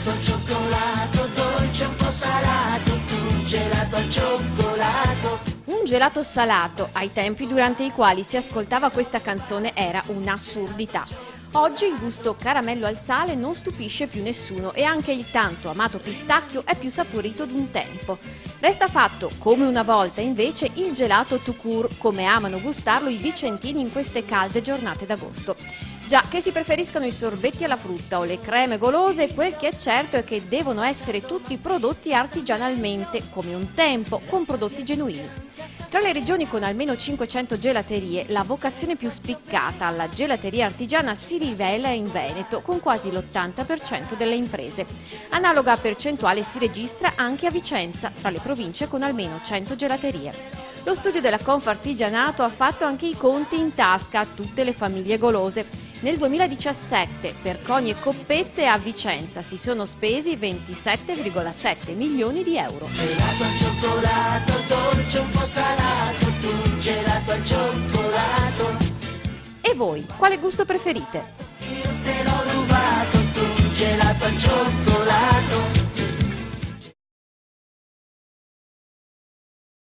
Gelato al cioccolato, dolce un po' salato, tu gelato al cioccolato. Un gelato salato, ai tempi durante i quali si ascoltava questa canzone, era un'assurdità. Oggi il gusto caramello al sale non stupisce più nessuno e anche il tanto amato pistacchio è più saporito d'un tempo. Resta fatto, come una volta invece, il gelato tout court, come amano gustarlo i vicentini in queste calde giornate d'agosto. Già, che si preferiscano i sorbetti alla frutta o le creme golose, quel che è certo è che devono essere tutti prodotti artigianalmente, come un tempo, con prodotti genuini. Tra le regioni con almeno 500 gelaterie, la vocazione più spiccata alla gelateria artigiana si rivela in Veneto, con quasi l'80% delle imprese. Analoga percentuale si registra anche a Vicenza, tra le province con almeno 100 gelaterie. Lo studio della Confartigianato ha fatto anche i conti in tasca a tutte le famiglie golose. Nel 2017 per cogni e coppette a Vicenza si sono spesi 27,7 milioni di euro. Gelato al cioccolato, dolce un po' salato, tu gelato al cioccolato. E voi, quale gusto preferite? Io te l'ho rubato, tu gelato al cioccolato.